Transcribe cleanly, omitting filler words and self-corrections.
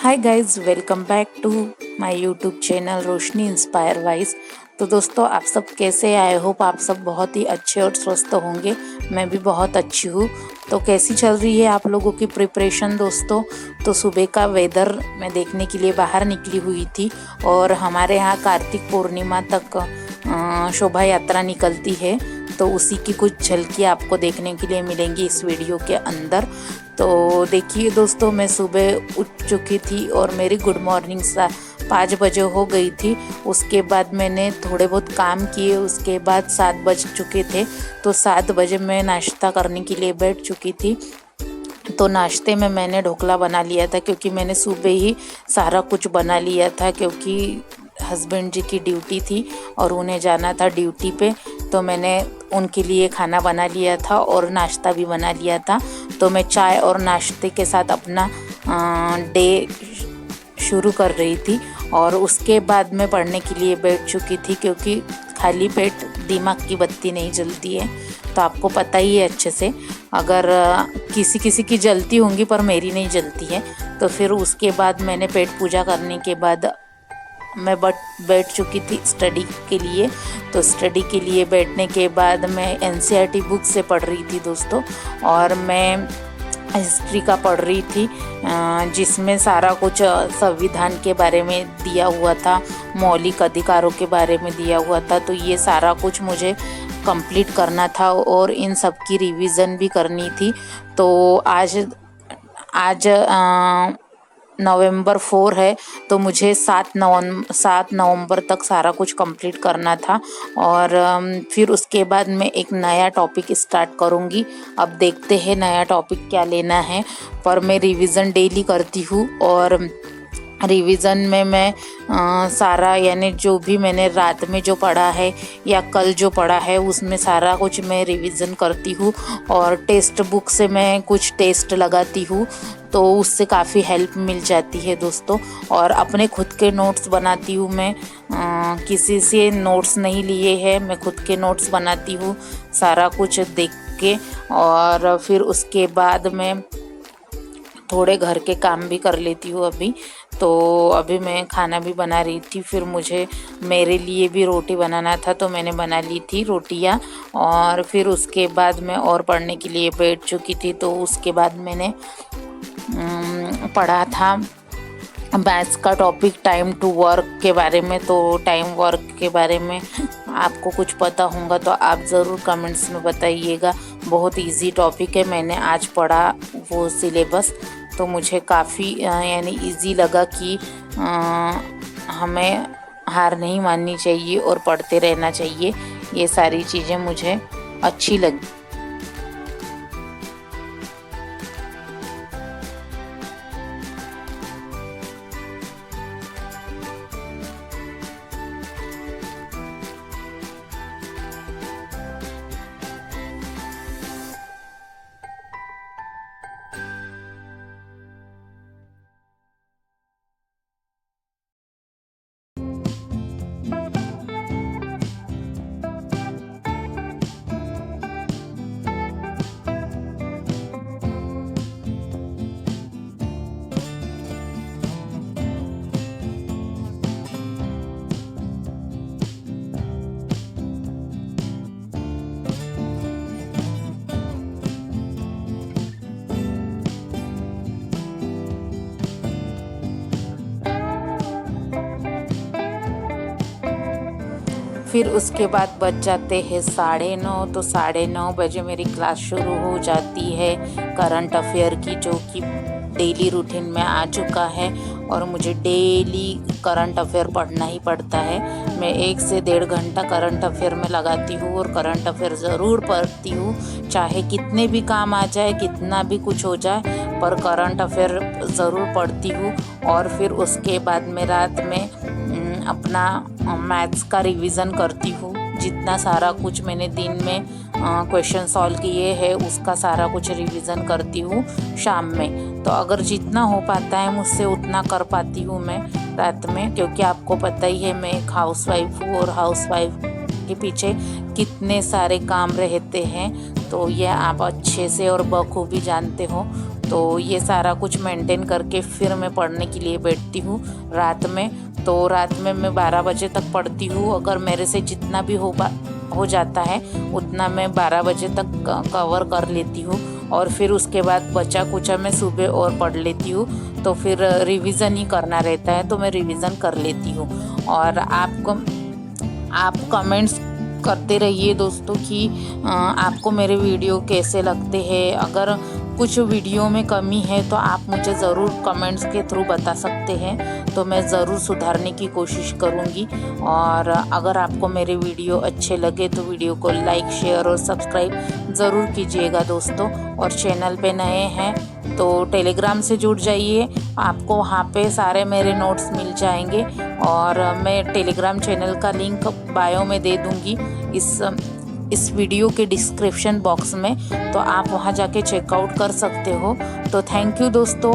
Hi guys, welcome back to my YouTube channel Roshni inspire wise. तो दोस्तों, आप सब कैसे? आई होप आप सब बहुत ही अच्छे और स्वस्थ होंगे। मैं भी बहुत अच्छी हूँ। तो कैसी चल रही है आप लोगों की प्रिपरेशन दोस्तों? तो सुबह का वेदर मैं देखने के लिए बाहर निकली हुई थी और हमारे यहाँ कार्तिक पूर्णिमा तक शोभा यात्रा निकलती है। तो उसी की कुछ झलकियाँ आपको देखने के लिए मिलेंगी इस वीडियो के अंदर। तो देखिए दोस्तों, मैं सुबह उठ चुकी थी और मेरी गुड मॉर्निंग 5 बजे हो गई थी। उसके बाद मैंने थोड़े बहुत काम किए। उसके बाद 7 बज चुके थे। तो 7 बजे मैं नाश्ता करने के लिए बैठ चुकी थी। तो नाश्ते में मैंने ढोकला बना लिया था, क्योंकि मैंने सुबह ही सारा कुछ बना लिया था, क्योंकि हस्बैंड जी की ड्यूटी थी और उन्हें जाना था ड्यूटी पे। तो मैंने उनके लिए खाना बना लिया था और नाश्ता भी बना लिया था। तो मैं चाय और नाश्ते के साथ अपना डे शुरू कर रही थी। और उसके बाद मैं पढ़ने के लिए बैठ चुकी थी, क्योंकि खाली पेट दिमाग की बत्ती नहीं जलती है। तो आपको पता ही है अच्छे से, अगर किसी किसी की जलती होंगी पर मेरी नहीं जलती है। तो फिर उसके बाद मैंने पेट पूजा करने के बाद मैं बैठ चुकी थी स्टडी के लिए। तो स्टडी के लिए बैठने के बाद मैं एनसीईआरटी बुक से पढ़ रही थी दोस्तों। और मैं हिस्ट्री का पढ़ रही थी, जिसमें सारा कुछ संविधान के बारे में दिया हुआ था, मौलिक अधिकारों के बारे में दिया हुआ था। तो ये सारा कुछ मुझे कंप्लीट करना था और इन सब की रिवीजन भी करनी थी। तो आज नवंबर 4 है। तो मुझे 7 नवंबर तक सारा कुछ कंप्लीट करना था। और फिर उसके बाद मैं एक नया टॉपिक स्टार्ट करूँगी। अब देखते हैं नया टॉपिक क्या लेना है। पर मैं रिवीजन डेली करती हूँ और रिवीजन में मैं सारा, यानी जो भी मैंने रात में जो पढ़ा है या कल जो पढ़ा है, उसमें सारा कुछ मैं रिवीजन करती हूँ। और टेक्स्ट बुक से मैं कुछ टेस्ट लगाती हूँ, तो उससे काफ़ी हेल्प मिल जाती है दोस्तों। और अपने खुद के नोट्स बनाती हूँ मैं, किसी से नोट्स नहीं लिए हैं, मैं खुद के नोट्स बनाती हूँ सारा कुछ देख के। और फिर उसके बाद मैं थोड़े घर के काम भी कर लेती हूँ अभी। तो अभी मैं खाना भी बना रही थी, फिर मुझे मेरे लिए भी रोटी बनाना था, तो मैंने बना ली थी रोटियाँ। और फिर उसके बाद मैं और पढ़ने के लिए बैठ चुकी थी। तो उसके बाद मैंने पढ़ा था मैथ्स का टॉपिक, टाइम टू वर्क के बारे में। तो टाइम वर्क के बारे में आपको कुछ पता होगा तो आप ज़रूर कमेंट्स में बताइएगा। बहुत इजी टॉपिक है, मैंने आज पढ़ा वो सिलेबस। तो मुझे काफ़ी यानी इजी लगा कि हमें हार नहीं माननी चाहिए और पढ़ते रहना चाहिए। ये सारी चीज़ें मुझे अच्छी लगी। फिर उसके बाद बज जाते हैं 9:30। तो 9:30 बजे मेरी क्लास शुरू हो जाती है करंट अफेयर की, जो कि डेली रूटीन में आ चुका है। और मुझे डेली करंट अफेयर पढ़ना ही पड़ता है। मैं 1 से 1.5 घंटा करंट अफेयर में लगाती हूँ और करंट अफेयर ज़रूर पढ़ती हूँ, चाहे कितने भी काम आ जाए, कितना भी कुछ हो जाए, पर करंट अफेयर ज़रूर पढ़ती हूँ। और फिर उसके बाद मैं रात में अपना मैथ्स का रिवीज़न करती हूँ। जितना सारा कुछ मैंने दिन में क्वेश्चन सॉल्व किए हैं, उसका सारा कुछ रिवीज़न करती हूँ शाम में। तो अगर जितना हो पाता है मुझसे उतना कर पाती हूँ मैं रात में, क्योंकि आपको पता ही है मैं एक हाउसवाइफ हूँ और हाउसवाइफ के पीछे कितने सारे काम रहते हैं। तो ये आप अच्छे से और बखूबी जानते हो। तो ये सारा कुछ मेंटेन करके फिर मैं पढ़ने के लिए बैठती हूँ रात में। तो रात में मैं 12 बजे तक पढ़ती हूँ। अगर मेरे से जितना भी हो जाता है उतना मैं 12 बजे तक कवर कर लेती हूँ, और फिर उसके बाद बचा कुचा मैं सुबह और पढ़ लेती हूँ। तो फिर रिवीजन ही करना रहता है तो मैं रिवीजन कर लेती हूँ। और आप कमेंट्स करते रहिए दोस्तों कि आपको मेरे वीडियो कैसे लगते हैं। अगर कुछ वीडियो में कमी है तो आप मुझे ज़रूर कमेंट्स के थ्रू बता सकते हैं, तो मैं ज़रूर सुधारने की कोशिश करूँगी। और अगर आपको मेरे वीडियो अच्छे लगे तो वीडियो को लाइक, शेयर और सब्सक्राइब ज़रूर कीजिएगा दोस्तों। और चैनल पे नए हैं तो टेलीग्राम से जुड़ जाइए, आपको वहाँ पे सारे मेरे नोट्स मिल जाएंगे। और मैं टेलीग्राम चैनल का लिंक बायो में दे दूँगी इस वीडियो के डिस्क्रिप्शन बॉक्स में, तो आप वहाँ जाके चेकआउट कर सकते हो। तो थैंक यू दोस्तों।